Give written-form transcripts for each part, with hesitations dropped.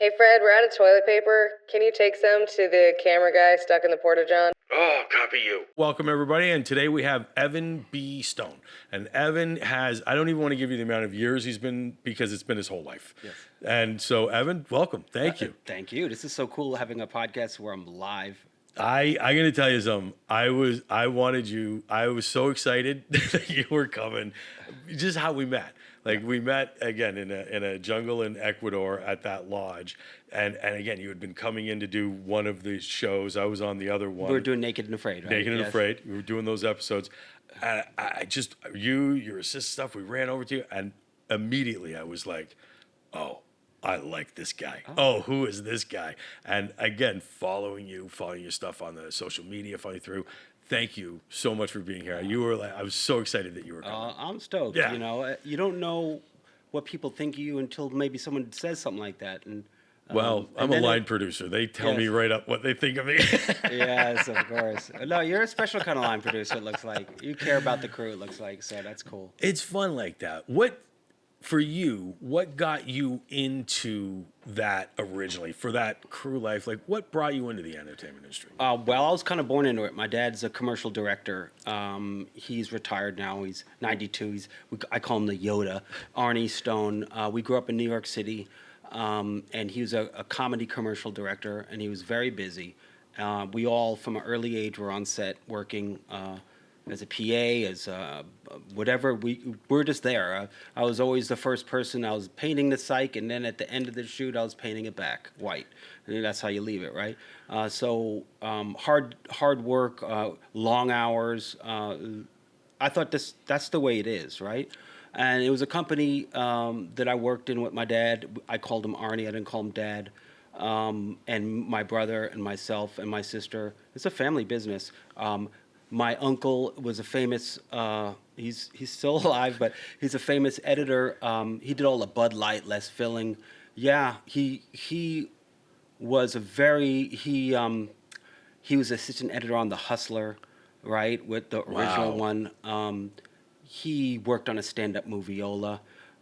Hey Fred, we're out of toilet paper. Can you take some to the camera guy stuck in the porta-john? Oh, copy you. Welcome, everybody. And today we have Evan B. Stone. And Evan has, I don't even want to give you the amount of years he's been, because it's been his whole life. Yes. And so, Evan, welcome. Thank you. Thank you. This is so cool having a podcast where I'm live. I'm going to tell you something. I was so excited that you were coming. Just how we met. Like, we met again in a jungle in Ecuador at that lodge. And again, you had been coming in to do one of the shows. I was on the other one. We were doing Naked and Afraid, right? Naked and Afraid. We were doing those episodes. And your assist stuff, we ran over to you. And immediately I was like, oh, I like this guy. Oh, who is this guy? And again, following your stuff on the social media, following through. Thank you so much for being here. You were I was so excited that you were coming. I'm stoked. Yeah. You know, you don't know what people think of you until maybe someone says something like that. And well, I'm a line producer. They tell me right up what they think of me. Yes, of course. No, you're a special kind of line producer, it looks like. You care about the crew, it looks like, so that's cool. It's fun like that. For you, what got you into that originally, for that crew life? Like, what brought you into the entertainment industry? Well, I was kind of born into it. My dad's a commercial director. He's retired now. He's 92. I call him the Yoda. Arnie Stone. We grew up in New York City, and he was a comedy commercial director, and he was very busy. We all, from an early age, were on set working as a PA, as whatever. We're just there. I was always the first person. I was painting the cyc, and then at the end of the shoot, I was painting it back white. And that's how you leave it, right? So hard work, long hours. I thought that's the way it is, right? And it was a company that I worked in with my dad. I called him Arnie. I didn't call him Dad. And my brother and myself and my sister. It's a family business. My uncle was a famous, he's still alive, but he's a famous editor. He did all the Bud Light, Les Filling. Yeah, he was he was assistant editor on The Hustler, right, with the original one. He worked on a stand-up movieola.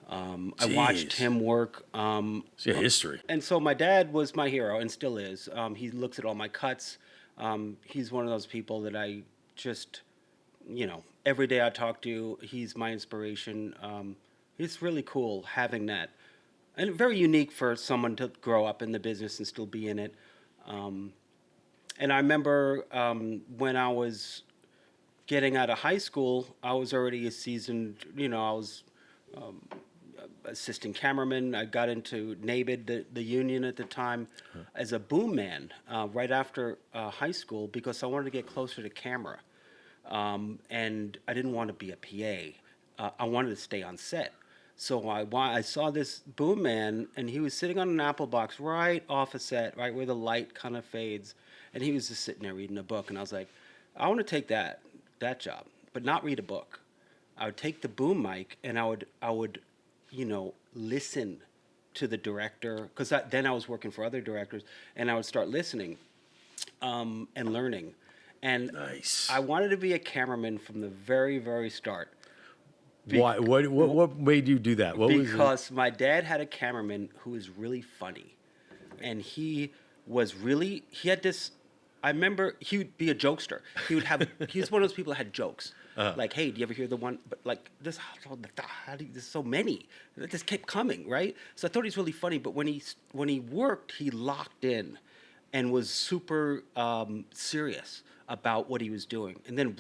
I watched him work. It's a history. And so my dad was my hero and still is. He looks at all my cuts. He's one of those people that I just, every day I talk to, he's my inspiration. It's really cool having that. And very unique for someone to grow up in the business and still be in it. And I remember when I was getting out of high school, I was already a seasoned, I was assistant cameraman. I got into NABID, the union at the time, as a boom man right after high school because I wanted to get closer to camera. And I didn't want to be a PA. I wanted to stay on set. So I saw this boom man, and he was sitting on an apple box right off a set, right where the light kind of fades. And he was just sitting there reading a book. And I was like, I want to take that job, but not read a book. I would take the boom mic, and I would listen to the director, because then I was working for other directors, and I would start listening and learning. And nice. I wanted to be a cameraman from the very, very start. Why? What made you do that? Because my dad had a cameraman who was really funny, and he had this. I remember he would be a jokester. He was one of those people that had jokes. Like, hey, do you ever hear the one? But like this, there's so many. It just kept coming, right? So I thought he was really funny. But when he worked, he locked in, and was super serious about what he was doing. And then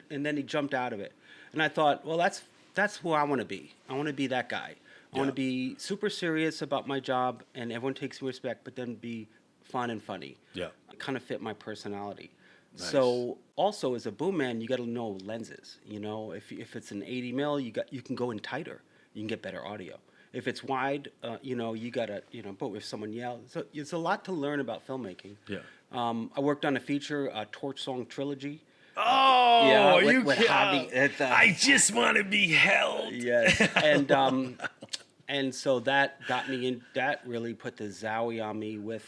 then he jumped out of it. And I thought, well, that's who I want to be. I want to be that guy. I want to be super serious about my job, and everyone takes me respect, but then be fun and funny. Yeah. It kind of fit my personality. Nice. So also as a boom man, you got to know lenses. If it's an 80 mil, you can go in tighter. You can get better audio. If it's wide, you gotta, but if someone yells, so it's a lot to learn about filmmaking. Yeah. I worked on a feature, a Torch Song trilogy. Oh, yeah, are you with Javi, I just want to be held. Yes, and so that got me in. That really put the zowie on me with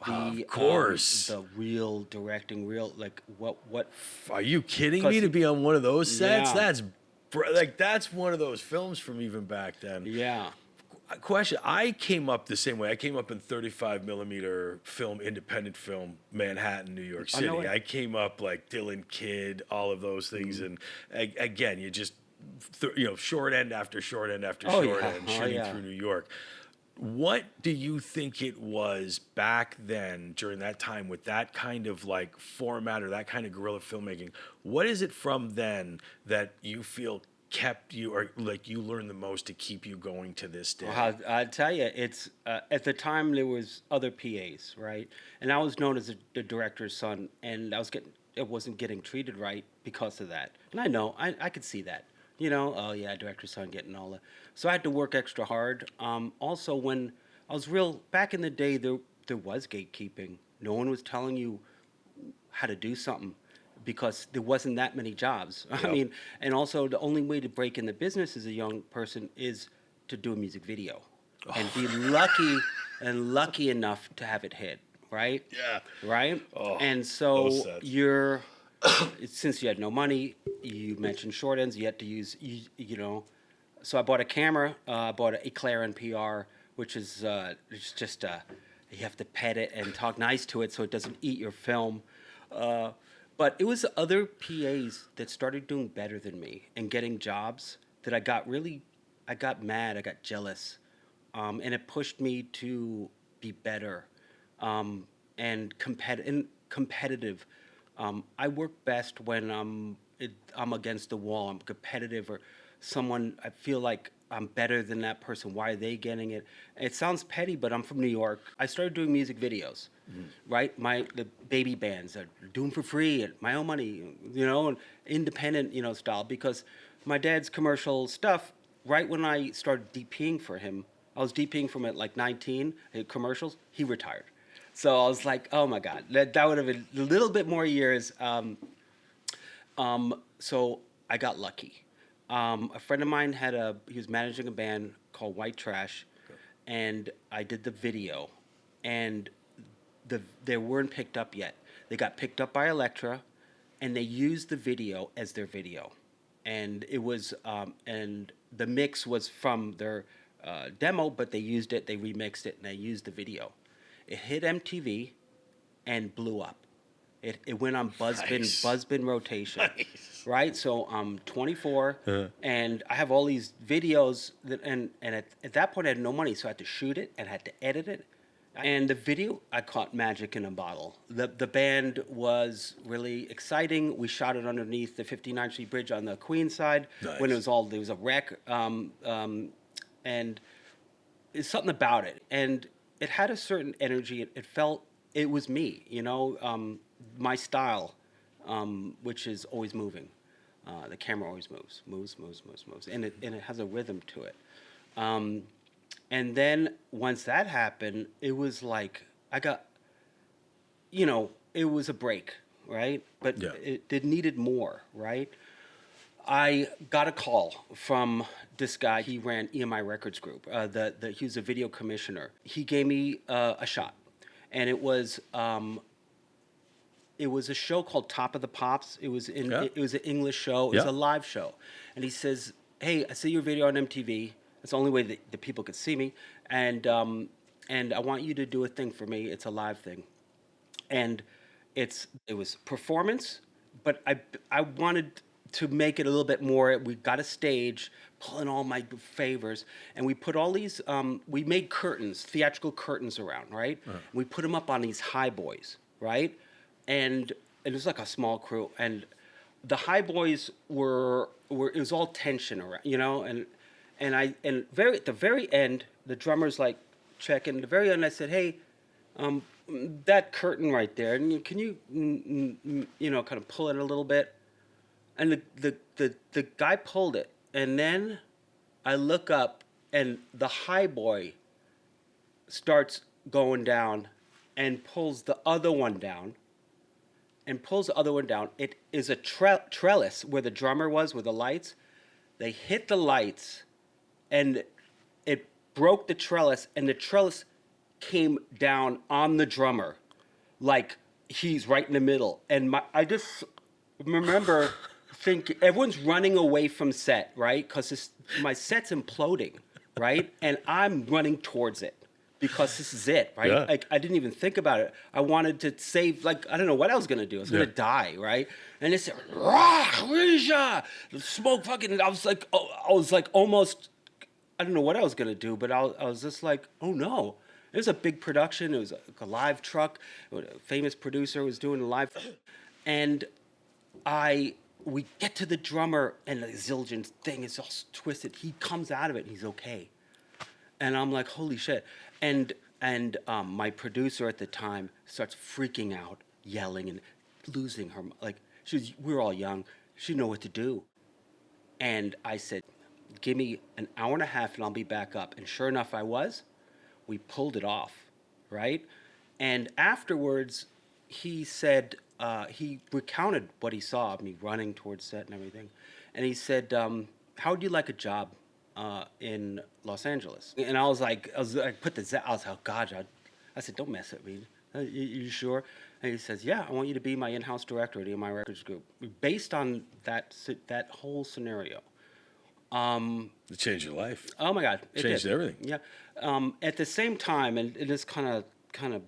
Of course. The real directing, like what? Are you kidding me? To be on one of those sets? Yeah. That's one of those films from even back then. Yeah. Question. I came up the same way. I came up in 35 millimeter film, independent film, Manhattan, New York I know City. it. I came up like Dylan Kidd, all of those things. And again, you just, short end after short end after Oh short yeah, end, oh shooting yeah. through New York. What do you think it was back then during that time with that kind of like format or that kind of guerrilla filmmaking? What is it from then that you feel kept you or like you learned the most to keep you going to this day? Well, I'll tell you, it's at the time there was other PAs, right? And I was known as the director's son, and it wasn't getting treated right because of that. And I know, I could see that, oh yeah, director's son getting all that. So I had to work extra hard. Also, when I was back in the day, there was gatekeeping. No one was telling you how to do something because there wasn't that many jobs. I Yep. mean, and also the only way to break in the business as a young person is to do a music video and be lucky enough to have it hit, right? Yeah. Right? Oh, And so those sets. since you had no money, you mentioned short ends, you had to use, so I bought a camera, I bought an Eclair NPR, which is it's just, you have to pet it and talk nice to it so it doesn't eat your film. But it was other PAs that started doing better than me and getting jobs that I got mad, I got jealous, and it pushed me to be better and competitive. I work best when I'm against the wall. I'm competitive, or someone I feel like I'm better than that person. Why are they getting it? It sounds petty, but I'm from New York. I started doing music videos, right? The baby bands are doing for free at my own money, and independent, style. Because my dad's commercial stuff. Right when I started DPing for him, I was DPing from at like 19 commercials. He retired. So I was like, oh my God, that would have been a little bit more years. So I got lucky. A friend of mine he was managing a band called White Trash, and I did the video, and they weren't picked up yet. They got picked up by Elektra, and they used the video as their video, and it was and the mix was from their demo, but they remixed it, and they used the video. It hit MTV, and blew up. It went on Buzzbin rotation, right? So I'm 24, and I have all these videos and at that point I had no money, so I had to shoot it and had to edit it. And the video, I caught magic in a bottle. The band was really exciting. We shot it underneath the 59th Street Bridge on the Queens side when there was a wreck, and it's something about it, and it had a certain energy. It felt it was me, my style, which is always moving. The camera always moves, and it has a rhythm to it. And then once that happened, it was like I got, it was a break, right? But Yeah. it needed more, right? I got a call from this guy. He ran EMI Records Group. He was a video commissioner. He gave me a shot, and it was a show called Top of the Pops. It was it was an English show. It was Yeah. a live show, and he says, "Hey, I see your video on MTV. It's the only way that the people could see me, and I want you to do a thing for me. It's a live thing, and it was performance, but I wanted to make it a little bit more. We got a stage, pulling all my favors, and we put all these. We made curtains, theatrical curtains around, right? We put them up on these high boys, right? And it was like a small crew, and the high boys were it was all tension around, and at the very end, the drummer's like checking. At the very end, I said, "Hey, that curtain right there, and can you kind of pull it a little bit?" And the guy pulled it, and then I look up, and the high boy starts going down, and pulls the other one down. It is a trellis where the drummer was with the lights. They hit the lights, and it broke the trellis, and the trellis came down on the drummer, like he's right in the middle. And I just remember thinking, everyone's running away from set, right? Because my set's imploding, right? And I'm running towards it because this is it, right? Yeah. Like I didn't even think about it. I wanted to save, like, I don't know what I was gonna do. I was gonna Yeah. die, right? And it's Risha, smoke fucking. I was like, oh, I was like almost. I don't know what I was gonna do, but I was just like, oh no. It was a big production. It was a live truck. A famous producer was doing a live, and we get to the drummer, and the Zildjian thing is all twisted. He comes out of it, and he's okay. And I'm like, holy shit. And my producer at the time starts freaking out, yelling and losing her. Like, we were all young. She didn't know what to do. And I said, give me an hour and a half and I'll be back up. And sure enough, I was. We pulled it off, right? And afterwards, he said, he recounted what he saw of me running towards set and everything. And he said, how would you like a job in Los Angeles? And I was like, I was like, oh God, I said, don't mess with me. You sure? And he says, yeah, I want you to be my in-house director at EMI Records Group. Based on that whole scenario. It changed your life. Oh my God, it Changed did. everything. Yeah. At the same time, and it is kind of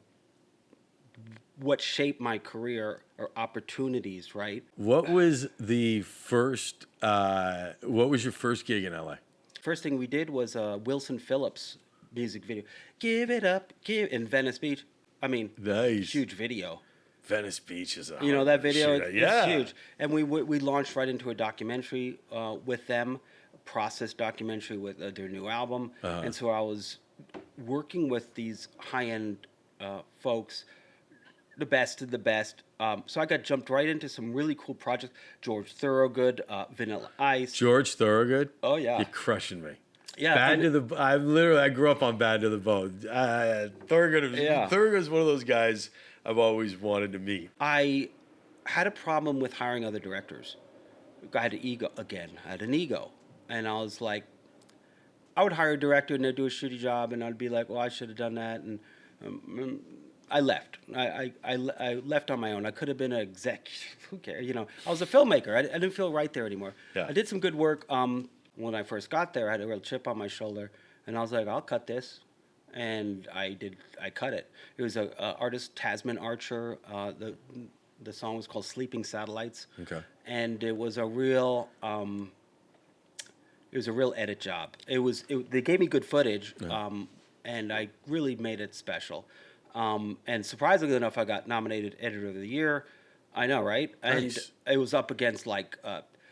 what shaped my career or opportunities, right? What was the first? What was your first gig in LA? First thing we did was Wilson Phillips music video. Give it up, in Venice Beach. I mean, Nice. huge video. Venice Beach is a You know that video? shit. It's huge. And we launched right into a documentary with them, a process documentary with their new album. And so I was working with these high-end folks, the best of the best. So I got jumped right into some really cool projects. George Thorogood, Vanilla Ice. George Thorogood. Oh, yeah. You're crushing me. Yeah, Bad to the. I grew up on Bad to the Bone. Thorogood. Yeah. Thorogood is one of those guys I've always wanted to meet. I had a problem with hiring other directors. I had an ego again. I had an ego, and I was like, I would hire a director and they'd do a shitty job, and I'd be like, well, I should have done that, and I left. I left on my own. I could have been an exec. Who cares? You know, I was a filmmaker. I didn't feel right there anymore. Yeah. I did some good work. When I first got there, I had a real chip on my shoulder, and I was like, I'll cut this. And I cut it. It was a artist, Tasman Archer. The song was called Sleeping Satellites. Okay. And it was a real edit job. They gave me good footage, and I really made it special. And surprisingly enough, I got nominated Editor of the Year. I know, right? Nice. And it was up against like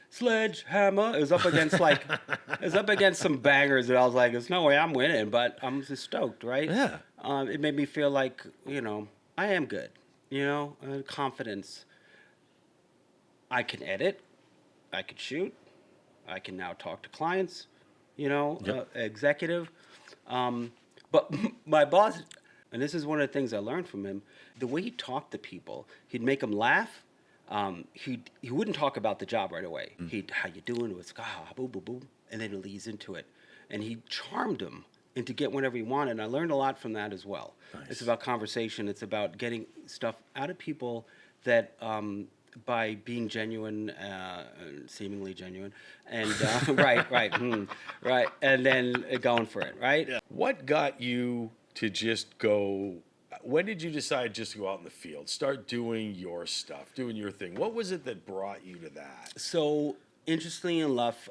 Sledgehammer. It was up against some bangers that I was like, there's no way I'm winning, but I'm just stoked, right? Yeah. It made me feel like, I am good, confidence. I can edit, I can shoot, I can now talk to clients, Yep. executive. But my boss, and this is one of the things I learned from him, the way he talked to people, he'd make them laugh. He wouldn't talk about the job right away. He'd, how you doing? It was, boom, boom, boom. And then he'd ease into it. And he charmed them into get whatever he wanted. And I learned a lot from that as well. Nice. It's about conversation. It's about getting stuff out of people that, by being genuine, seemingly genuine, and right, and then going for it, right? Yeah. What got you to just go? When did you decide just to go out in the field, start doing your stuff, doing your thing? What was it that brought you to that? So, interestingly enough,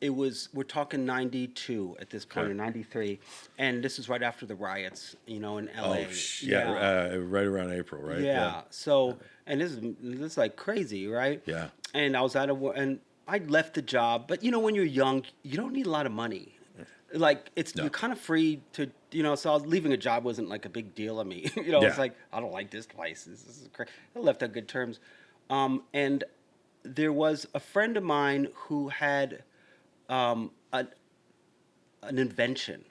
we're talking 92 at this point, or 93, and this is right after the riots, in LA. Right around April, right? Yeah. So, and this is like crazy, right? Yeah. And I was out of work, and I left the job, but when you're young, you don't need a lot of money. Like you're kind of free to, so leaving a job wasn't like a big deal to me. It's like, I don't like this place. This is crazy. I left on good terms. And there was a friend of mine who had an invention.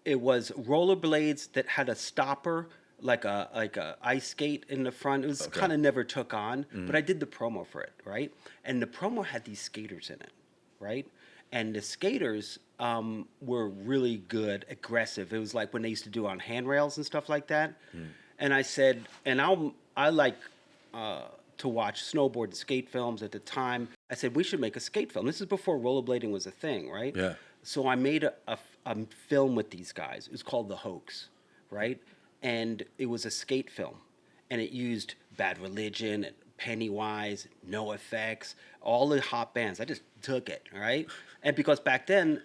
It was rollerblades that had a stopper, like a ice skate in the front. It was kind of never took on, but I did the promo for it, right? And the promo had these skaters in it, right? And the skaters were really good, aggressive. It was like when they used to do on handrails and stuff like that. And I said, and I like to watch snowboard and skate films at the time. I said, we should make a skate film. This is before rollerblading was a thing, right? Yeah. So I made a film with these guys. It was called The Hoax, right? And it was a skate film, and it used Bad Religion, and Pennywise, No Effects, all the hot bands. I just took it, right? And because back then,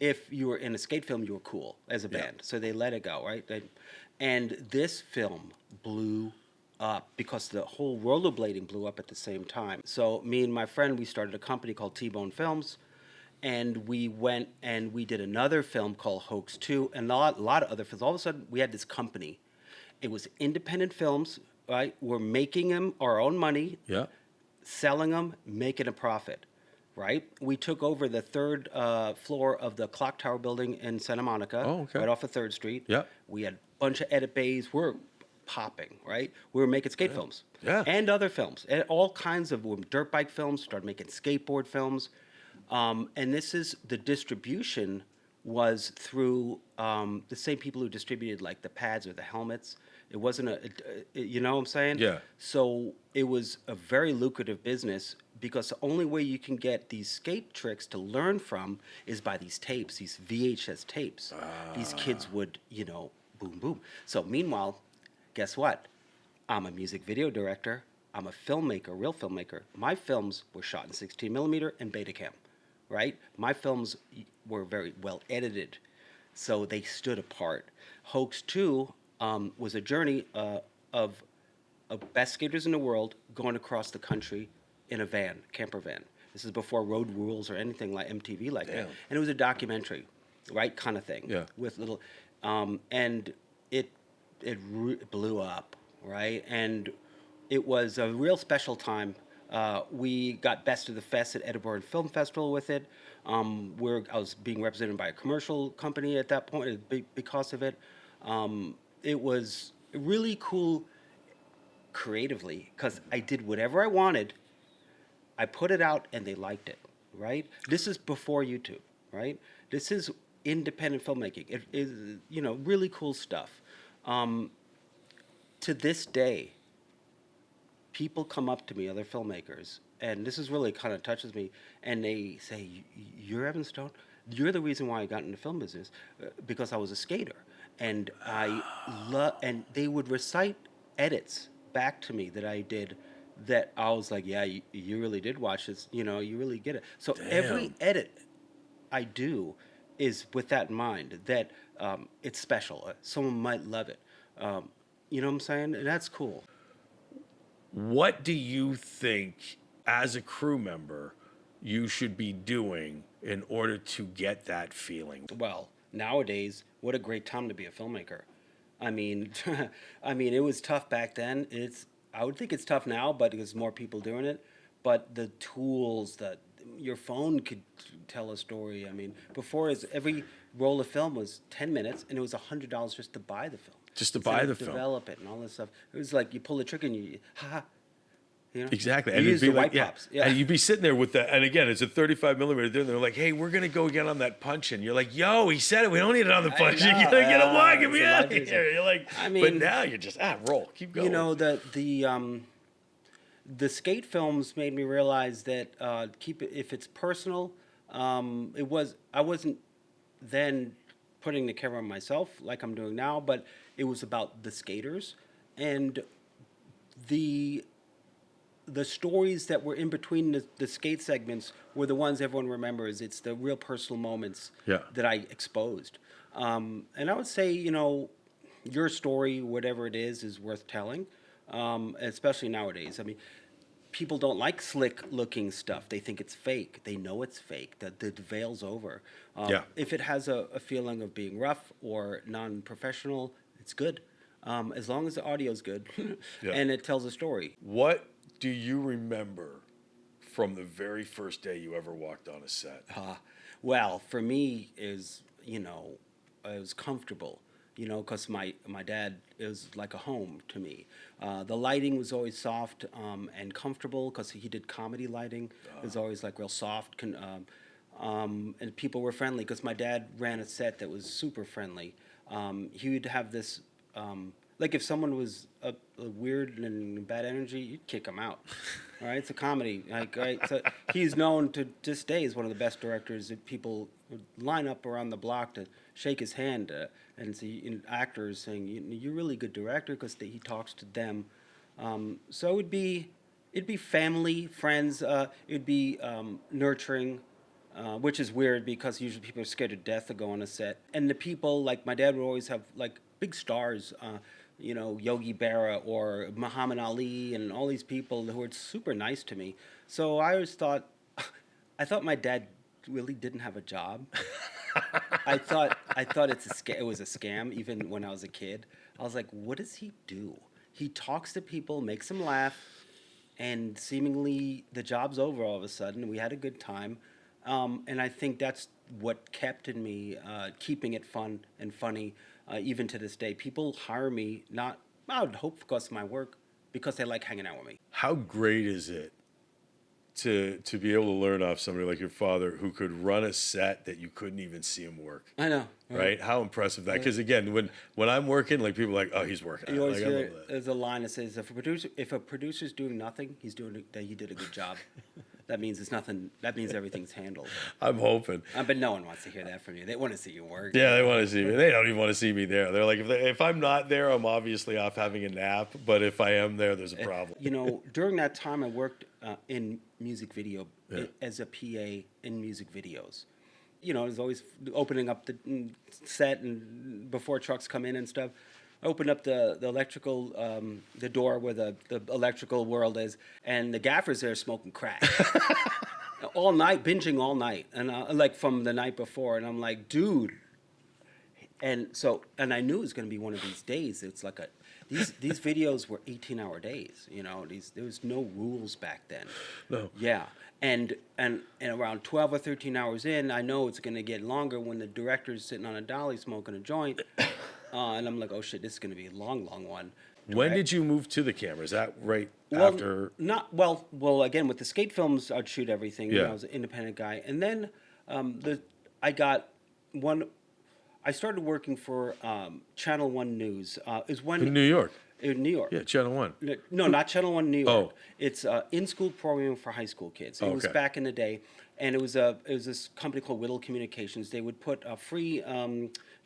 if you were in a skate film, you were cool as a band. So they let it go, right? And this film blew up because the whole rollerblading blew up at the same time. So me and my friend, we started a company called T-Bone Films, and we went and we did another film called Hoax 2 and a lot of other films. All of a sudden, we had this company. It was independent films, right? We're making them our own money, Yeah. selling them, making a profit, right? We took over the third floor of the Clock Tower building in Santa Monica, Oh, okay. right off of 3rd Street. Yeah. We had a bunch of edit bays. We're popping, right? We were making skate films. Yeah. And other films. And all kinds of dirt bike films, started making skateboard films. And this is the distribution was through the same people who distributed like the pads or the helmets. It wasn't you know what I'm saying? Yeah. So it was a very lucrative business because the only way you can get these skate tricks to learn from is by these tapes, these VHS tapes. These kids would, boom, boom. So meanwhile, guess what? I'm a music video director. I'm a filmmaker, real filmmaker. My films were shot in 16 millimeter and Betacam, right? My films were very well edited, so they stood apart. Hoax 2 was a journey of best skaters in the world going across the country in a van, camper van. This is before road rules or anything like MTV like that. Damn. And it was a documentary, right, kind of thing. Yeah. With little, and it blew up, right? And it was a real special time. We got Best of the Fest at Edinburgh Film Festival with it. I was being represented by a commercial company at that point because of it. It was really cool creatively because I did whatever I wanted. I put it out and they liked it, right? This is before YouTube, right? This is independent filmmaking. It is, really cool stuff. To this day, people come up to me, other filmmakers, and this is really kind of touches me, and they say, "You're Evan Stone? You're the reason why I got into the film business, because I was a skater." And and they would recite edits back to me that I did that I was like, yeah, you really did watch this, you really get it. So every edit I do is with that in mind, that it's special. Someone might love it. You know what I'm saying? And that's cool. What do you think, as a crew member, you should be doing in order to get that feeling? Well, nowadays, what a great time to be a filmmaker. I mean, it was tough back then. I would think it's tough now, but there's more people doing it. But the tools that your phone could tell a story. I mean, before every roll of film was 10 minutes, and it was $100 just to buy the film. Just to buy the film. Develop it and all this stuff. It was like you pull the trigger and you, ha. Exactly. You And use it'd be the like, white pops. Yeah. And you'd be sitting there with that. And again, it's a 35 millimeter. They're like, hey, we're going to go again on that punch in. You're like, yo, he said it. We don't need it on the punch in. know, You're like, get a wine. Get it's me a out lot of easier. here. You're like, I but mean, now you're just, roll. Keep going. The skate films made me realize that if it's personal, I wasn't then putting the camera on myself like I'm doing now, but it was about the skaters and the stories that were in between the skate segments were the ones everyone remembers. It's the real personal moments that I exposed. And I would say, your story, whatever it is worth telling, especially nowadays. I mean, people don't like slick-looking stuff. They think it's fake. They know it's fake, that the veil's over. If it has a feeling of being rough or non-professional, it's good. As long as the audio's good and it tells a story. What do you remember from the very first day you ever walked on a set? Well, for me, it was comfortable, because my dad is like a home to me. The lighting was always soft and comfortable because he did comedy lighting. It was always like real soft, and people were friendly because my dad ran a set that was super friendly. He would have this, like if someone was a weird and bad energy, you'd kick him out. All right, it's a comedy. Right? So he's known to this day as one of the best directors that people would line up around the block to shake his hand and see actors saying, "You're a really good director," because he talks to them. So it'd be family, friends. It'd be nurturing, which is weird because usually people are scared to death to go on a set. And the people, like my dad would always have like big stars, Yogi Berra or Muhammad Ali and all these people who were super nice to me. So I always thought, I thought my dad really didn't have a job. I thought it was a scam even when I was a kid. I was like, what does he do? He talks to people, makes them laugh, and seemingly the job's over all of a sudden. We had a good time. And I think that's what kept in me, keeping it fun and funny, even to this day. People hire me, not, I would hope because of my work, because they like hanging out with me. How great is it to be able to learn off somebody like your father who could run a set that you couldn't even see him work? I know. Right? How impressive that. Because again, when I'm working, like people are like, oh, he's working. You always Like, I hear love that. there's a line that says if a producer's doing nothing, he did a good job. That means it's nothing. That means everything's handled. I'm hoping. But no one wants to hear that from you. They want to see you work. Yeah, they want to see me. They don't even want to see me there. They're like, if I'm not there, I'm obviously off having a nap. But if I am there, there's a problem. During that time, I worked in music video Yeah. as a PA in music videos. It was always opening up the set and before trucks come in and stuff. Open up the electrical, the door where the electrical world is, and the gaffer's there smoking crack. All night, binging all night, and like from the night before, and I'm like, dude. And I knew it was going to be one of these days. It's like these videos were 18-hour days. There was no rules back then. No. Yeah, and around 12 or 13 hours in, I know it's going to get longer when the director's sitting on a dolly smoking a joint, and I'm like, oh shit, this is going to be a long, long one. When did you move to the camera? Is that right Well, after? Well, again, with the skate films, I'd shoot everything. Yeah. I was an independent guy. And then I got one. I started working for Channel 1 News. Is one In New York. in New York. Yeah, Channel 1. No, not Channel 1 New York. Oh. It's in-school programming for high school kids. It was Okay. back in the day, and it was this company called Whittle Communications. They would put free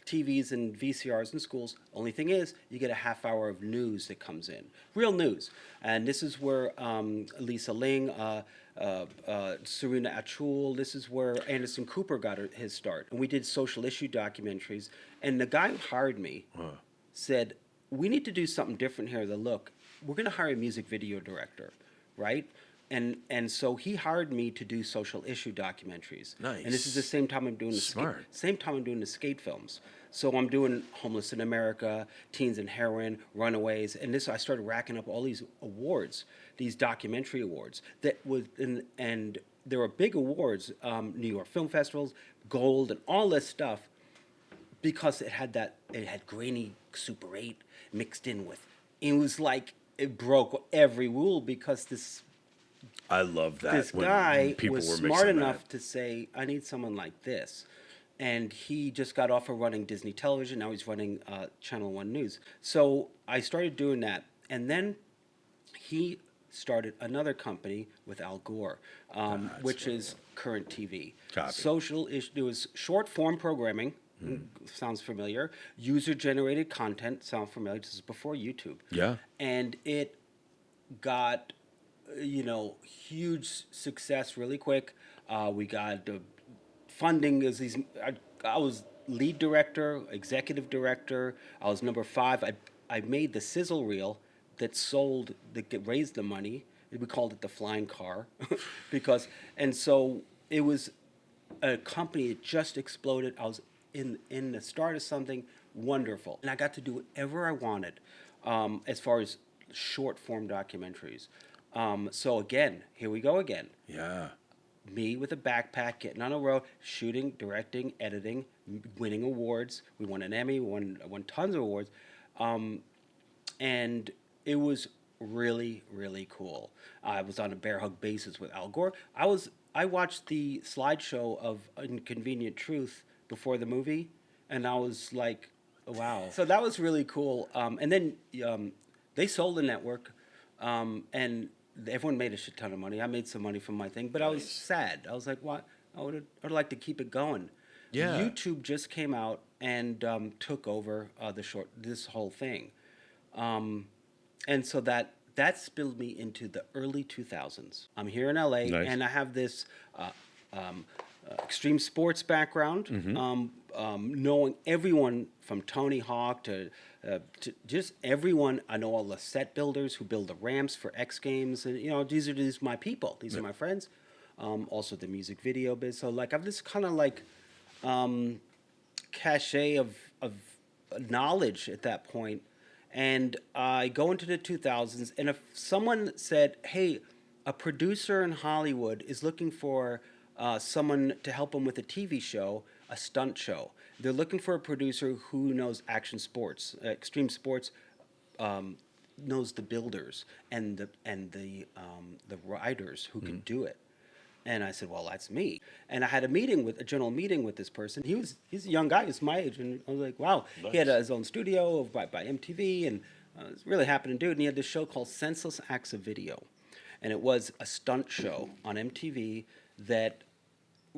TVs and VCRs in schools. Only thing is, you get a half hour of news that comes in, real news. And this is where Lisa Ling, Serena Achul, this is where Anderson Cooper got his start. And we did social issue documentaries. And the guy who hired me said, we need to do something different here. Look, we're going to hire a music video director, right? And so he hired me to do social issue documentaries. Nice. And this is the same time I'm doing Smart. same time I'm doing the skate films. So I'm doing Homeless in America, Teens and Heroin, Runaways, and I started racking up all these awards, these documentary awards and there were big awards, New York Film Festivals, Gold, and all this stuff, because it had grainy Super 8 mixed in with. It was like it broke every rule because this I love that. this when guy people was were smart mixing enough that. to say, I need someone like this. And he just got off of running Disney Television. Now he's running Channel 1 News. So I started doing that. And then he started another company with Al Gore, which is Current TV. Copy. Social issue. There was short form programming. Sounds familiar. User-generated content. Sounds familiar. This is before YouTube. Yeah. And it got huge success really quick. We got funding as these. I was lead director, executive director. I was number 5. I made the sizzle reel that raised the money. We called it the flying car, so it was a company that just exploded. I was in the start of something wonderful, and I got to do whatever I wanted, as far as short form documentaries. So again, here we go again. Yeah. Me with a backpack, getting on a road, shooting, directing, editing, winning awards. We won an Emmy, won tons of awards. And it was really, really cool. I was on a bear hug basis with Al Gore. I watched the slideshow of Inconvenient Truth before the movie, and I was like, wow. So that was really cool. And then they sold the network, and everyone made a shit ton of money. I made some money from my thing, but I was sad. I was like, what? I'd like to keep it going. Yeah. YouTube just came out and took over this whole thing, and so that spilled me into the early 2000s. I'm here in LA, Nice. and I have this extreme sports background, knowing everyone from Tony Hawk to just everyone. I know all the set builders who build the ramps for X Games, and these are my people. These are my friends. Also the music video biz. So like I've this kind of like cachet of knowledge at that point. And I go into the 2000s, and if someone said, hey, a producer in Hollywood is looking for someone to help them with a TV show, a stunt show. They're looking for a producer who knows action sports, extreme sports, knows the builders and the riders who can do it. And I said, well, that's me. And I had a general meeting with this person. He's a young guy, he's my age. And I was like, wow. Nice. He had his own studio by MTV, and was really happening to do it. And he had this show called Senseless Acts of Video. And it was a stunt show on MTV that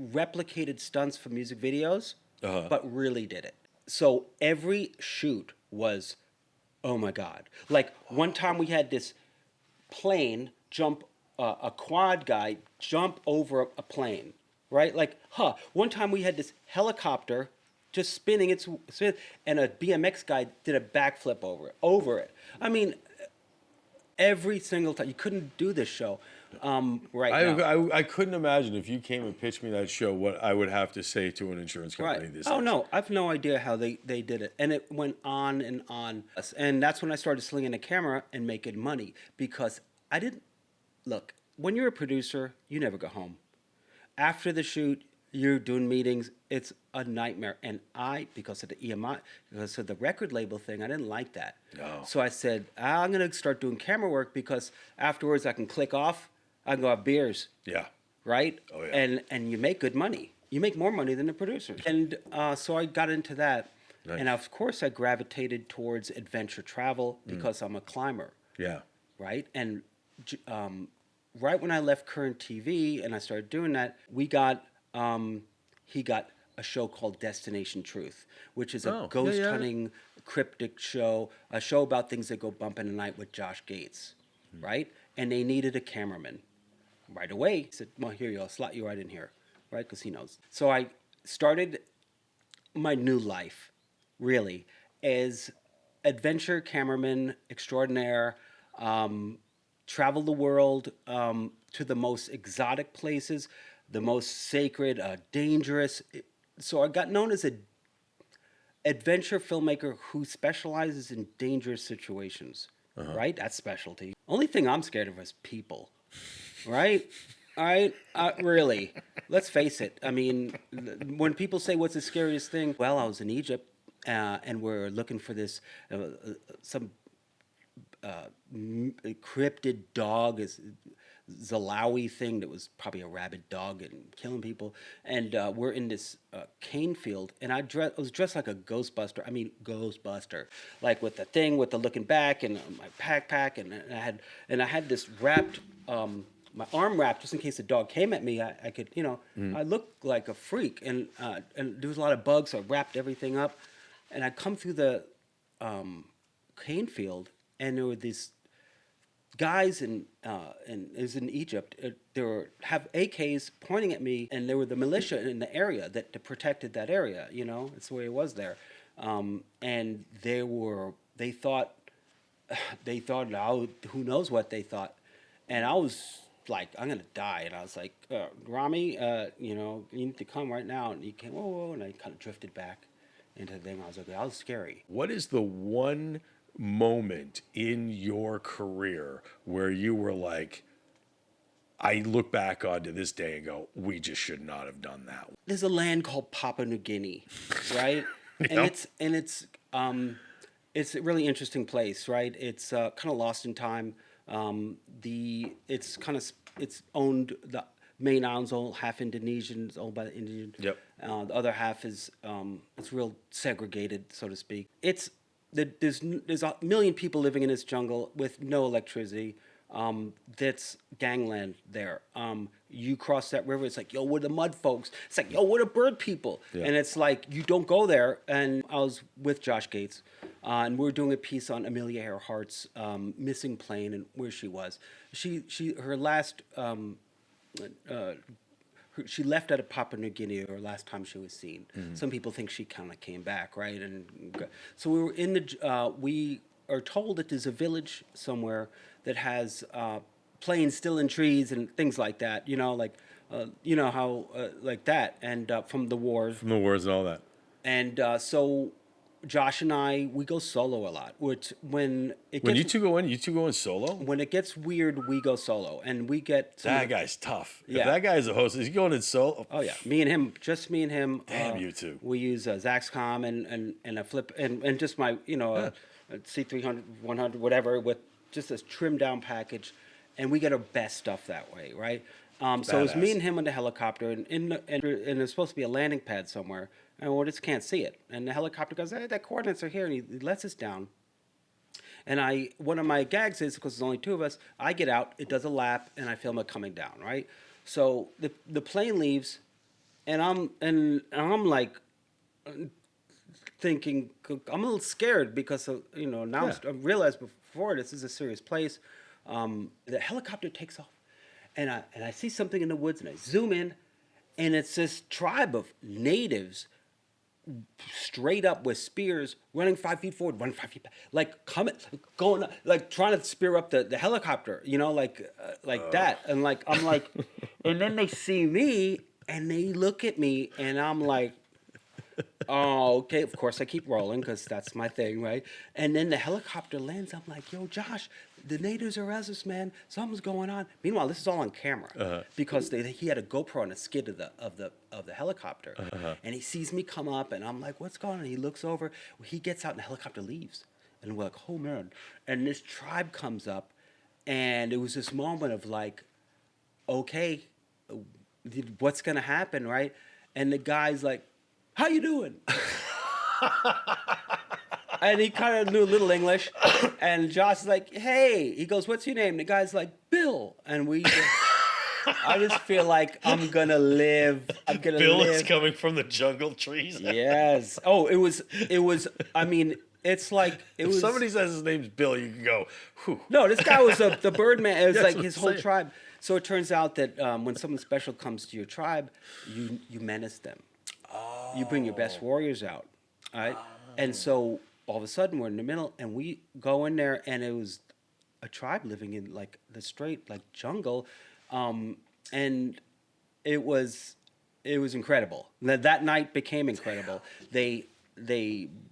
replicated stunts from music videos, but really did it. So every shoot was, oh my God. Like one time we had this plane jump, a quad guy jump over a plane, right? Like, one time we had this helicopter just spinning and a BMX guy did a backflip over it. I mean, every single time. You couldn't do this show now. I couldn't imagine if you came and pitched me that show what I would have to say to an insurance company. Right. This Oh, age. no. I have no idea how they did it. And it went on and on. And that's when I started slinging a camera and making money because I didn't. Look, when you're a producer, you never go home. After the shoot, you're doing meetings. It's a nightmare. And because of the EMI, because of the record label thing, I didn't like that. No. So I said, I'm going to start doing camera work because afterwards I can click off. I can go have beers. Yeah. Right? Oh, yeah. And you make good money. You make more money than the producers. And so I got into that. Nice. And of course I gravitated towards adventure travel because I'm a climber. Yeah. Right? And right when I left Current TV and I started doing that, he got a show called Destination Truth, which is a ghost hunting cryptic show, a show about things that go bump in the night with Josh Gates, right? And they needed a cameraman right away. He said, well, here, I'll slot you right in here, right? Because he knows. So I started my new life, really, as adventure cameraman extraordinaire, travel the world to the most exotic places, the most sacred, dangerous. So I got known as an adventure filmmaker who specializes in dangerous situations, right? That's specialty. Only thing I'm scared of is people, right? All right, really. Let's face it. I mean, when people say, what's the scariest thing? Well, I was in Egypt and we're looking for this, some cryptid dog, is Zalawi thing that was probably a rabid dog and killing people. And we're in this cane field, and I was dressed like a Ghostbuster. I mean, Ghostbuster, like with the thing with the looking back and my backpack, and I had this wrapped, my arm wrapped just in case the dog came at me. I could, I looked like a freak, and there was a lot of bugs, so I wrapped everything up, and I come through the cane field, and there were these guys and it was in Egypt. Have AKs pointing at me, and there were the militia in the area that protected that area. It's the way it was there, and they thought, who knows what they thought, and I was like, I'm gonna die, and I was like, Rami, you need to come right now, and he came, whoa, and I kind of drifted back into the thing. I was like, that was scary. What is the one moment in your career where you were like, I look back onto this day and go, we just should not have done that? There's a land called Papua New Guinea, right? Yep. And it's a really interesting place, right? It's kind of lost in time. It's owned, the main island's owned half Indonesian, it's owned by the Indian. Yep. The other half is it's real segregated, so to speak. There's a million people living in this jungle with no electricity. That's gangland there. You cross that river, it's like, yo, we're the mud folks. It's like, yo, we're the bird people. Yeah. And it's like, you don't go there. And I was with Josh Gates, and we were doing a piece on Amelia Earhart's missing plane and where she was. Her last, she left out of Papua New Guinea her last time she was seen. Some people think she kind of came back, right? And so we were in we are told that there's a village somewhere that has planes still in trees and things like that. You know how like that, and from the wars. From the wars and all that. And so Josh and I, we go solo a lot. Which when You two go in solo? when it gets weird, we go solo, and we get That guy's tough. If Yeah. that guy's a host, is he going in solo? Oh yeah, me and him, just me and him. Damn, you two. We use Zaxcom and a flip and just my a C300, 100, whatever, with just this trimmed down package, and we get our best stuff that way, right? So it was me Badass. and him on the helicopter, and there's supposed to be a landing pad somewhere, and we just can't see it. And the helicopter goes, "Hey, the coordinates are here," and he lets us down. And one of my gags is, because there's only two of us, I get out, it does a lap, and I film it coming down, right? So the plane leaves, and I'm like thinking, I'm a little scared because now Yeah. I realized before this is a serious place. The helicopter takes off, and I see something in the woods, and I zoom in, and it's this tribe of natives straight up with spears, running 5 feet forward, running 5 feet back, like going, like trying to spear up the helicopter, like that. And like, I'm like, and then they see me and they look at me and I'm like, oh, okay. Of course I keep rolling because that's my thing, right? And then the helicopter lands. I'm like, yo, Josh, the natives are us, man. Something's going on. Meanwhile, this is all on camera because he had a GoPro on a skid of the helicopter, and he sees me come up, and I'm like, what's going on? He looks over. He gets out, and the helicopter leaves, and we're like, oh man. And this tribe comes up, and it was this moment of like, okay, what's gonna happen, right? And the guy's like, how you doing? And he kind of knew a little English. And Josh is like, hey. He goes, what's your name? The guy's like, Bill. And I just feel like I'm going to live. Bill is coming from the jungle trees. Yes. Oh, it was, I mean, it's like, it If was. somebody says his name's Bill, you can go, whew. No, this guy was the Birdman. It was That's like what his I'm whole saying. tribe. So it turns out that when someone special comes to your tribe, you menace them. You bring your best warriors out, all right? And so all of a sudden we're in the middle, and we go in there, and it was a tribe living in like the straight like jungle, and it was incredible. That night became incredible. They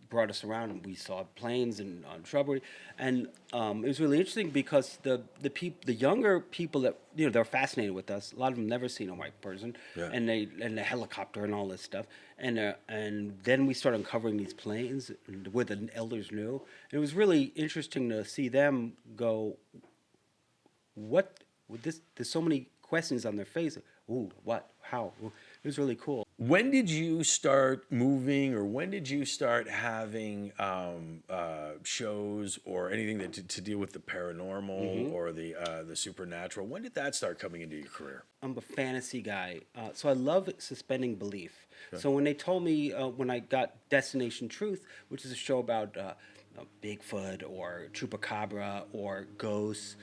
brought us around, and we saw planes and shrubbery, and it was really interesting because the younger people that they're fascinated with us. A lot of them never seen a white person, Yeah. and the helicopter and all this stuff, and then we started uncovering these planes where the elders knew. And it was really interesting to see them go, what with this? There's so many questions on their face. Ooh, what? How? Ooh. It was really cool. When did you start moving, or when did you start having shows or anything to deal with the paranormal or the supernatural? When did that start coming into your career? I'm a fantasy guy, so I love suspending belief. So when they told me, when I got Destination Truth, which is a show about Bigfoot or Chupacabra or ghosts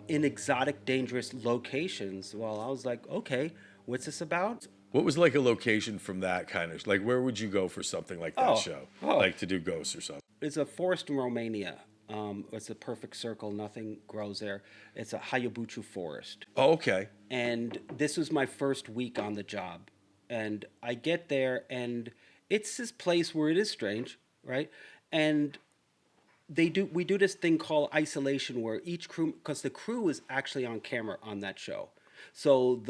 in exotic, dangerous locations, well, I was like, okay, what's this about? What was like a location from that kind of, like where would you go for something like that show? Like to do ghosts or something? It's a forest in Romania. It's a perfect circle. Nothing grows there. It's a Hayabuchu forest. Oh, okay. And this was my first week on the job. And I get there, and it's this place where it is strange, right? And we do this thing called isolation, where each crew, because the crew is actually on camera on that show. So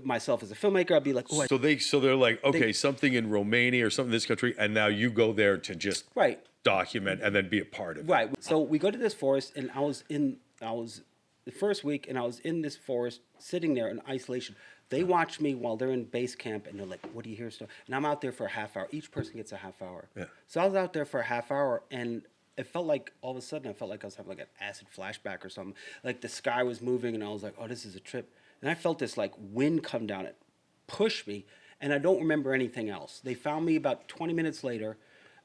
myself as a filmmaker, I'd be like, oh, So they're like, okay, something in Romania or something in this country, and now you go there to just right. document and then be a part of it. Right. So we go to this forest, and I was the first week, and I was in this forest sitting there in isolation. They watch me while they're in base camp, and they're like, what do you hear? And I'm out there for a half hour. Each person gets a half hour. Yeah. So I was out there for a half hour, and it felt like all of a sudden I felt like I was having like an acid flashback or something. Like the sky was moving, and I was like, "Oh, this is a trip." And I felt this like wind come down, it pushed me, and I don't remember anything else. They found me about 20 minutes later,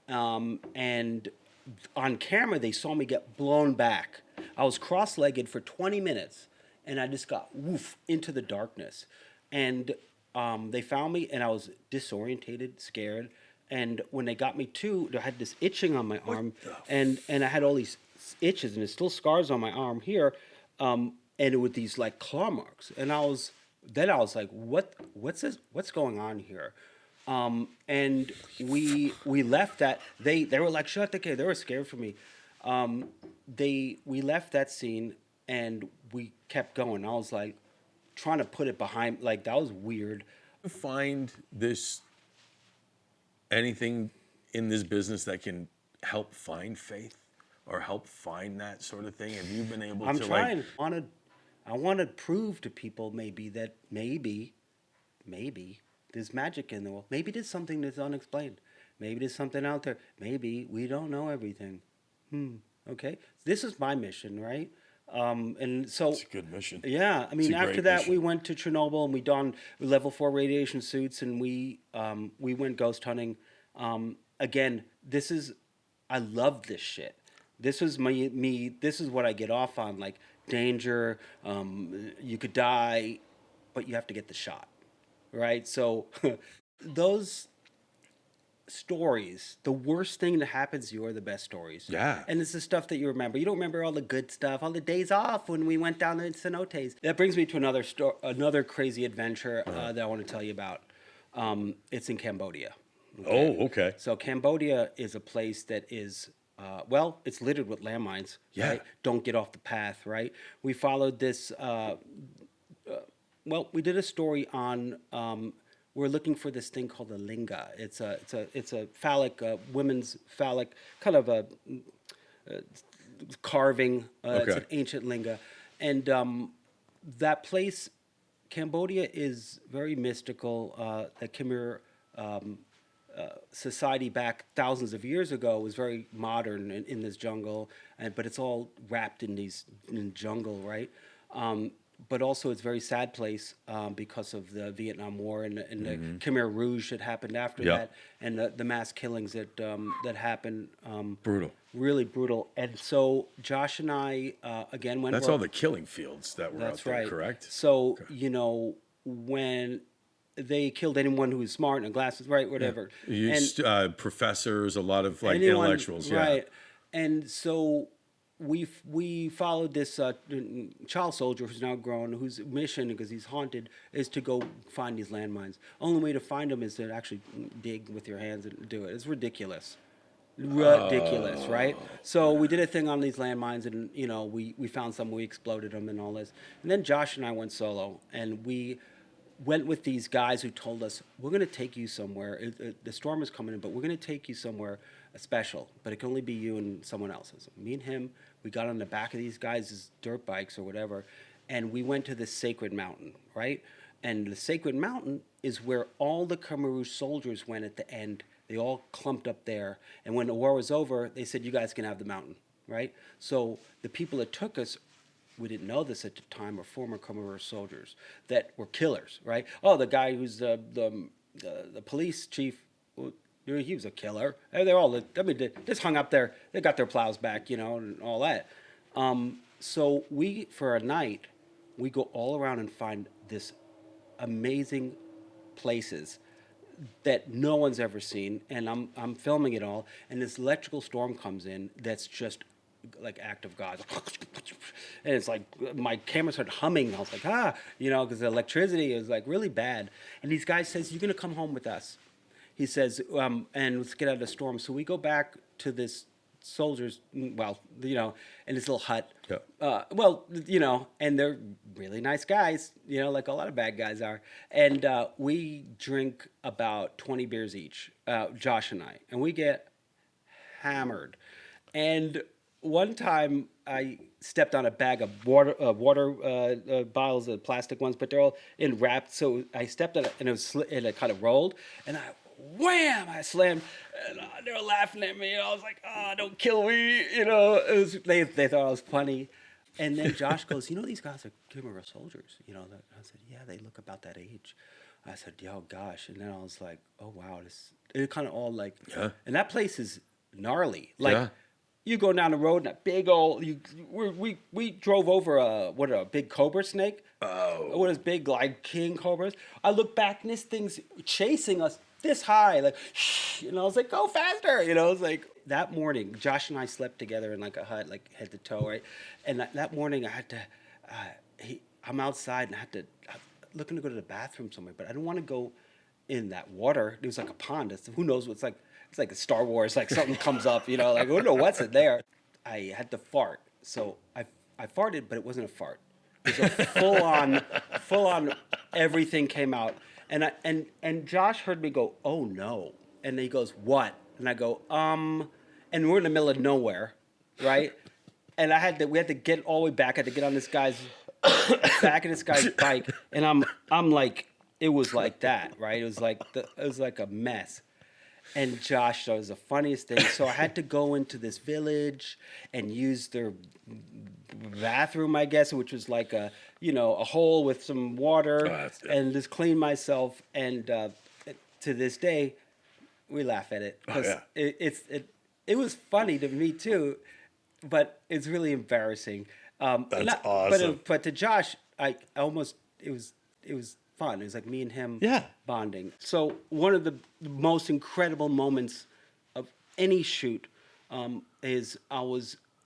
and on camera they saw me get blown back. I was cross-legged for 20 minutes, and I just got woof into the darkness. And they found me, and I was disorientated, scared. And when they got me to, I had this itching on my arm, and I had all these itches, and there's still scars on my arm here, and with these like claw marks. And I was like, what's this? What's going on here? And we left that. They were like, shut the kid. They were scared for me. We left that scene, and we kept going. I was like trying to put it behind, like that was weird. Find this anything in this business that can help find faith or help find that sort of thing? Have you been able I'm to trying. I want to prove to people that maybe there's magic in the world. Maybe there's something that's unexplained. Maybe there's something out there. Maybe we don't know everything. Okay, this is my mission, right? And so it's a good mission. Yeah, I mean, It's a after great that, mission. we went to Chernobyl and we donned level 4 radiation suits, and we went ghost hunting. Again, I love this shit. This is me. This is what I get off on, like danger. You could die, but you have to get the shot, right? So those stories, the worst thing that happens to you are the best stories. Yeah. And it's the stuff that you remember. You don't remember all the good stuff, all the days off when we went down the cenotes. That brings me to another crazy adventure that I want to tell you about. It's in Cambodia. Oh, okay. So Cambodia is a place that is, it's littered with landmines. Yeah. Right? Don't get off the path, right? We followed this, we did a story on, we're looking for this thing called a linga. It's a phallic, women's phallic, kind of a carving. It's Okay. an ancient linga. And that place, Cambodia, is very mystical. The Khmer society back thousands of years ago was very modern in this jungle, but it's all wrapped in jungle, right? But also it's a very sad place because of the Vietnam War and the Khmer Rouge that happened after Yep. that, and the mass killings that happened. Brutal. Really brutal. And so Josh and I again went. That's all the killing fields that were That's out there, right. correct? So when they killed anyone who was smart and glasses, right, whatever. Professors, a lot of like anyone- intellectuals, yeah. Right. And so we followed this child soldier who's now grown, whose mission, because he's haunted, is to go find these landmines. Only way to find them is to actually dig with your hands and do it. It's ridiculous. Ridiculous, right? So we did a thing on these landmines, and we found some, we exploded them and all this. And then Josh and I went solo, and we went with these guys who told us, we're going to take you somewhere. The storm is coming in, but we're going to take you somewhere special, but it can only be you and someone else. So me and him, we got on the back of these guys' dirt bikes or whatever, and we went to this sacred mountain, right? And the sacred mountain is where all the Khmer Rouge soldiers went at the end. They all clumped up there. And when the war was over, they said, you guys can have the mountain, right? So the people that took us, we didn't know this at the time, are former Khmer Rouge soldiers that were killers, right? Oh, the guy who's the police chief, well, he was a killer. They're all, they just hung up there. They got their plows back, and all that. So for a night, we go all around and find this amazing places that no one's ever seen, and I'm filming it all, and this electrical storm comes in that's just like act of God, and it's like my camera started humming. I was like, because the electricity is like really bad. And these guys says, "You're gonna come home with us." He says, and let's get out of the storm. So we go back to this soldiers, in this little hut. Yeah. And they're really nice guys, like a lot of bad guys are. And we drink about 20 beers each, Josh and I, and we get hammered. And one time I stepped on a bag of water bottles, the plastic ones, but they're all wrapped. So I stepped on it, and it kind of rolled, and wham! I slammed, and they were laughing at me, and I was like, don't kill me, they thought I was funny. And then Josh goes, these guys are Kimura soldiers, I said, yeah, they look about that age. I said, yo, gosh. And then I was like, oh, wow, it kind of all like, and that place is gnarly. Like, you go down the road and a big old, we drove over a big cobra snake. Oh. What is big, like king cobras. I look back and this thing's chasing us this high, like, and I was like, go faster. It's like that morning, Josh and I slept together in like a hut, like head to toe, right? And that morning I had to, I'm outside and I'm looking to go to the bathroom somewhere, but I didn't want to go in that water. It was like a pond. Who knows what's like. It's like a Star Wars, like something comes up, like I don't know what's in there. I had to fart, so I farted, but it wasn't a fart. It was a full on, everything came out, and Josh heard me go, oh no, and he goes, what? And I go, and we're in the middle of nowhere, right? And we had to get all the way back. I had to get on this guy's back of this guy's bike, and I'm like, it was like that, right? It was like a mess. And Josh, that was the funniest thing. So I had to go into this village and use their bathroom, I guess, which was like a hole with some water, and just clean myself. And to this day, we laugh at it because it was funny to me too, but it's really embarrassing. That's awesome. But to Josh, it was fun. It was like me and him bonding. So one of the most incredible moments of any shoot is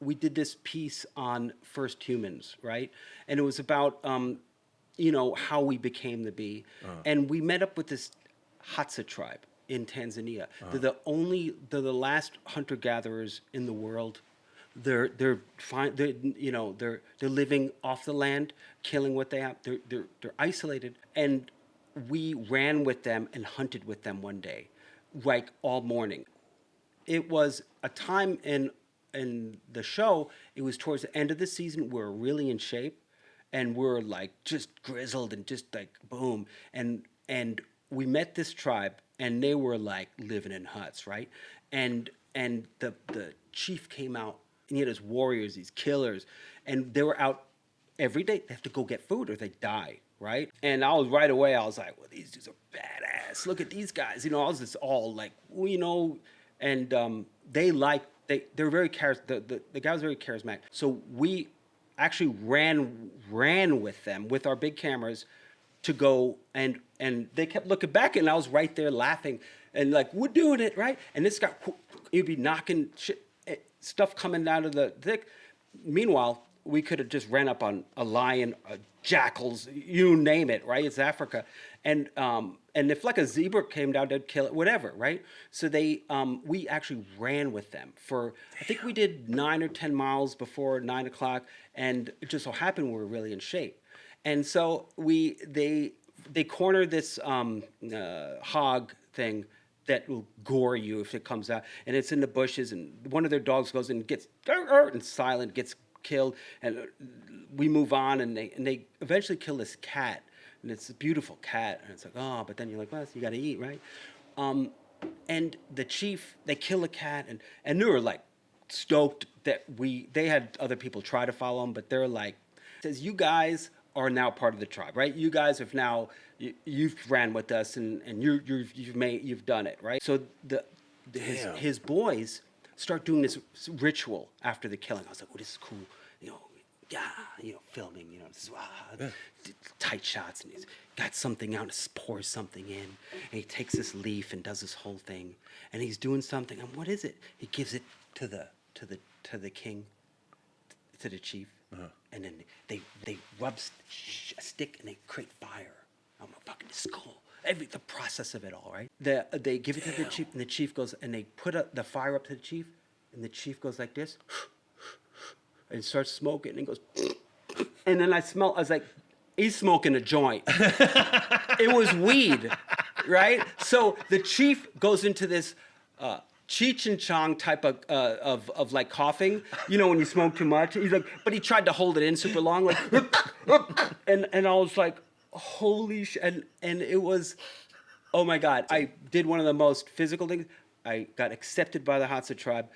we did this piece on first humans, right? And it was about how we became the bee. And we met up with this Hadza tribe in Tanzania. They're the last hunter gatherers in the world. They're fine. They're living off the land, killing what they have. They're isolated, and we ran with them and hunted with them one day, like all morning. It was a time in the show. It was towards the end of the season. We're really in shape, and we're like just grizzled and just like boom. And we met this tribe, and they were like living in huts, right? And the chief came out. And he had his warriors, these killers, and they were out every day. They have to go get food or they die, right? And I was right away, I was like, well, these dudes are badass. Look at these guys. I was just all like, and they're very the guy was very charismatic. So we actually ran with them with our big cameras to go, and they kept looking back, and I was right there laughing and like, we're doing it, right? And this guy, he'd be knocking stuff coming out of the thick. Meanwhile, we could have just ran up on a lion, jackals, you name it, right? It's Africa. And if like a zebra came down, they'd kill it, whatever, right? So we actually ran with them for, I think we did 9 or 10 miles before 9 o'clock. And it just so happened we were really in shape. And so they cornered this hog thing that will gore you if it comes out, and it's in the bushes, and one of their dogs goes and gets and silent, gets killed, and we move on, and they eventually kill this cat, and it's a beautiful cat, and it's like, oh, but then you're like, well, you got to eat, right? And the chief, they kill a cat, and they were like stoked that they had other people try to follow them, but they're like, says, you guys are now part of the tribe, right? You guys have now, you've ran with us, and you've done it, right? So his boys start doing this ritual after the killing. I was like, oh, this is cool, filming, this is tight shots, and he's got something out and pours something in, and he takes this leaf and does this whole thing, and he's doing something, and what is it? He gives it to the king, to the chief. And then they rub a stick and they create fire. I'm like, fucking, this is cool. The process of it all, right? They give it to the chief, and the chief goes, and they put the fire up to the chief, and the chief goes like this, and starts smoking, and he goes, and then I was like, he's smoking a joint. It was weed, right? So the chief goes into this Cheech and Chong type of like coughing, when you smoke too much. He's like, but he tried to hold it in super long, like, and I was like, holy shit, and it was Oh my God! I did one of the most physical things. I got accepted by the Hadza tribe.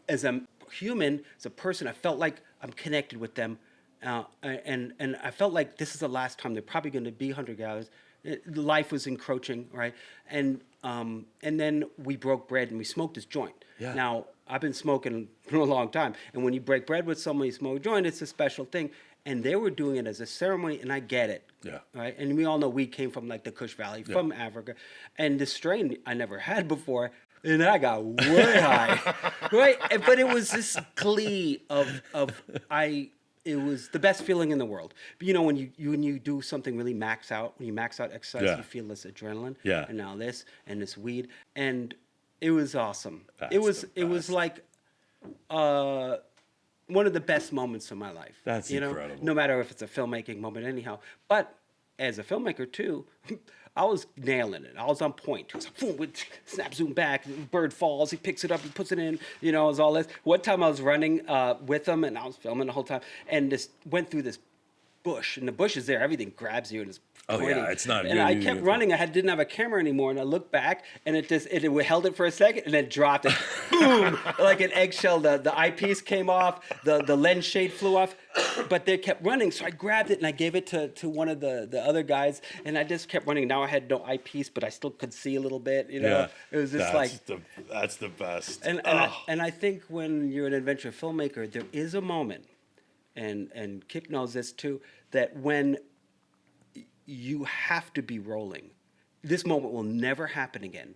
As a human, as a person, I felt like I'm connected with them, and I felt like this is the last time they're probably going to be hunter gatherers. Life was encroaching, right? And then we broke bread and we smoked this joint. Yeah. Now I've been smoking for a long time, and when you break bread with someone, you smoke a joint, it's a special thing. And they were doing it as a ceremony, and I get it. Yeah. Right. And we all know we came from like the Kush Valley, from Africa, and this strain I never had before, and I got way high, right? But it was this glee of. It was the best feeling in the world. But you know, when you do something really max out, when you max out exercise, Yeah. you feel this adrenaline. Yeah. And now this and this weed, and it was awesome. That's It was the like one of the best moments of my life. That's incredible. No matter if it's a filmmaking moment, anyhow. But as a filmmaker too, I was nailing it. I was on point. It was like, boom, snap, zoom back. The bird falls. He picks it up. He puts it in. You know, it was all this. One time I was running with him, and I was filming the whole time, and just went through this bush, and the bush is there. Everything grabs you and is Oh, yeah, pointing. it's not- And you- I you- kept you- running. I didn't have a camera anymore, and I looked back, and it held it for a second, and then dropped it. Boom! Like an eggshell. The eyepiece came off. The lens shade flew off. But they kept running, so I grabbed it and I gave it to one of the other guys, and I just kept running. Now I had no eyepiece, but I still could see a little bit. You know, Yeah. it was just That's the best. and I think when you're an adventure filmmaker, there is a moment, and Kip knows this too, that when you have to be rolling, this moment will never happen again,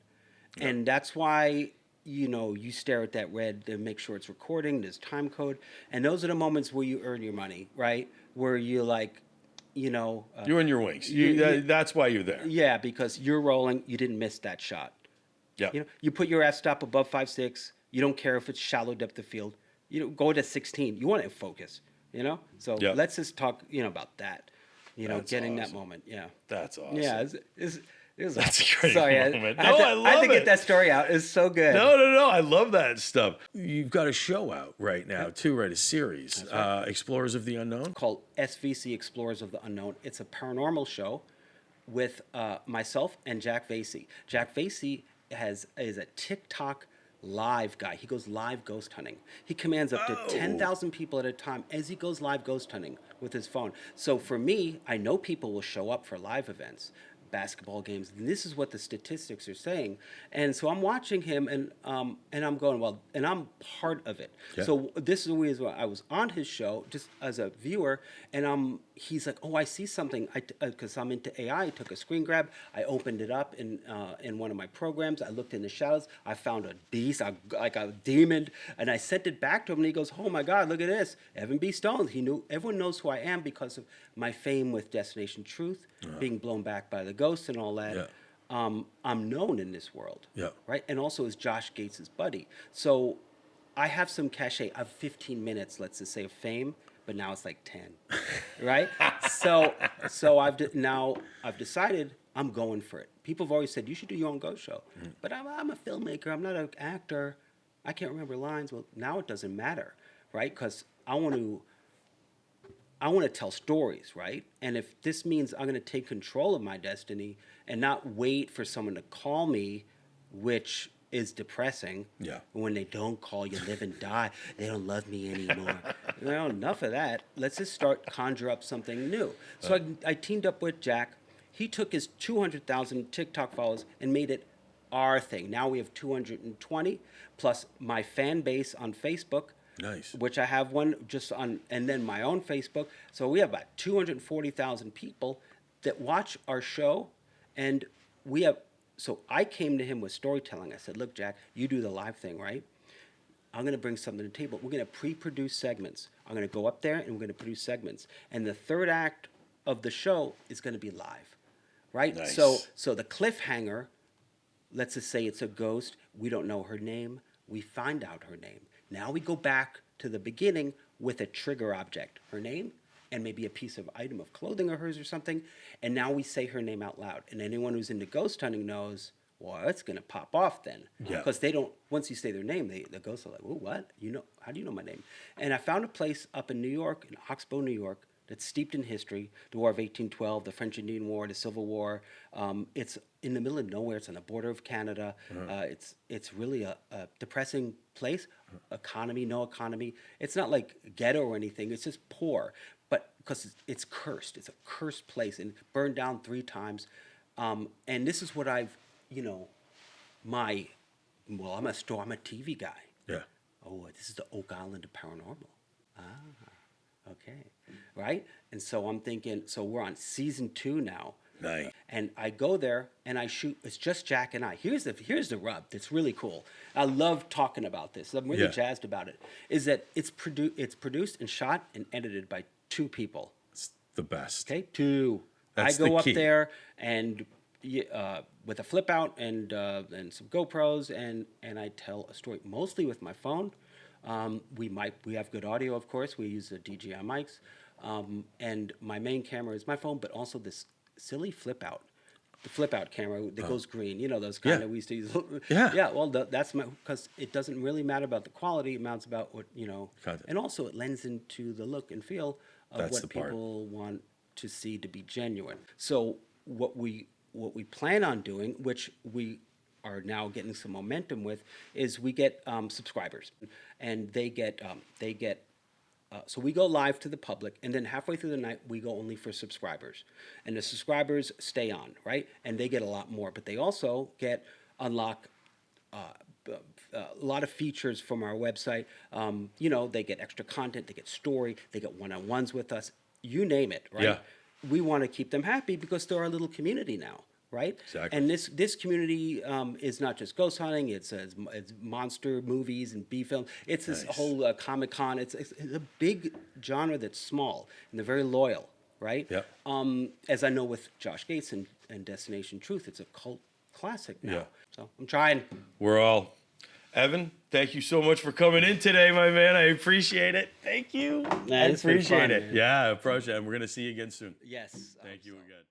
and that's why you stare at that red to make sure it's recording. There's time code, and those are the moments where you earn your money, right? Where you like, You're in your wings. That's why you're there. yeah, because you're rolling, you didn't miss that shot. Yeah. You put your f-stop above 5.6. You don't care if it's shallow depth of field. Go to 16. You want it in focus. So Yeah. let's just talk about that. That's Getting that awesome. moment. Yeah. That's awesome. Yeah. It was That's awesome. a great Sorry, moment. I had No, I to love get it. that story out. It's so good. No. I love that stuff. You've got a show out right now, too, right? A series, Explorers of the Unknown. Called SVC Explorers of the Unknown. It's a paranormal show with myself and Jack Vasey. Jack Vasey is a TikTok live guy. He goes live ghost hunting. He commands up to 10,000 people at a time as he goes live ghost hunting with his phone. So for me, I know people will show up for live events, basketball games. And this is what the statistics are saying. And so I'm watching him, and I'm going, well, and I'm part of it. Yeah. So this is the reason why I was on his show just as a viewer, and he's like, oh, I see something. Because I'm into AI, I took a screen grab. I opened it up in one of my programs. I looked in the shadows. I found a beast, like a demon, and I sent it back to him, and he goes, oh my God, look at this. Evan B. Stone. Everyone knows who I am because of my fame with Destination Truth, being blown back by the ghosts and all that. Yeah. I'm known in this world. Yeah. Right? And also as Josh Gates' buddy. So I have some cachet. I have 15 minutes, let's just say, of fame, but now it's like 10. Right? So I've decided I'm going for it. People have always said, you should do your own ghost show. But I'm a filmmaker. I'm not an actor. I can't remember lines. Well, now it doesn't matter, right? Because I want to tell stories, right? And if this means I'm going to take control of my destiny and not wait for someone to call me, which is depressing. Yeah. When they don't call, you live and die. They don't love me anymore. Well, enough of that. Let's just conjure up something new. So I teamed up with Jack. He took his 200,000 TikTok followers and made it our thing. Now we have 220, plus my fan base on Facebook. Nice. Which I have one just on, and then my own Facebook. So we have about 240,000 people that watch our show, and so I came to him with storytelling. I said, look, Jack, you do the live thing, right? I'm going to bring something to the table. We're going to pre-produce segments. I'm going to go up there, and we're going to produce segments. And the third act of the show is going to be live, right? Nice. So the cliffhanger, let's just say it's a ghost. We don't know her name. We find out her name. Now we go back to the beginning with a trigger object, her name, and maybe a piece of item of clothing of hers or something. And now we say her name out loud. And anyone who's into ghost hunting knows, well, it's going to pop off then. Yeah. Because they don't, once you say their name, the ghosts are like, oh, what? How do you know my name? And I found a place up in New York, in Oxbow, New York, that's steeped in history. The War of 1812, the French Indian War, the Civil War. It's in the middle of nowhere. It's on the border of Canada. It's really a depressing place. Economy, no economy. It's not like ghetto or anything. It's just poor, but because it's cursed. It's a cursed place and burned down 3 times. And this is what I've, I'm a TV guy. Yeah. Oh, this is the Oak Island of Paranormal. Okay. Right? And so I'm thinking, so we're on season 2 now. Nice. And I go there and I shoot. It's just Jack and I. Here's the rub that's really cool. I love talking about this. I'm really jazzed about it. Is that it's produced and shot and edited by 2 people. It's the best. Okay, 2. That's I go the up key. there and with a flip out and some GoPros and I tell a story mostly with my phone. We have good audio, of course. We use the DJI mics, and my main camera is my phone, but also this silly flip out, the flip out camera that goes green. Those kind of we used to use. Yeah. Well, that's because it doesn't really matter about the quality. It matters about what Content. and also it lends into the look and feel of That's what the part. people want to see to be genuine. So what we plan on doing, which we are now getting some momentum with, is we get subscribers, and they get so we go live to the public, and then halfway through the night we go only for subscribers, and the subscribers stay on, right, and they get a lot more, but they also unlock a lot of features from our website. They get extra content, they get story, they get one-on-ones with us, you name it, right? Yeah. We want to keep them happy because they're our little community now, right? Exactly. And this community is not just ghost hunting. It's monster movies and B film. It's this Nice. whole Comic-Con. It's a big genre that's small and they're very loyal, right? Yep. As I know with Josh Gates and Destination Truth, it's a cult classic now. Yeah. So I'm trying. We're all. Evan, thank you so much for coming in today, my man. I appreciate it. Thank you. I It's been appreciate fun, it. man. Yeah, I appreciate it. And we're going to see you again soon. Yes. Thank you again.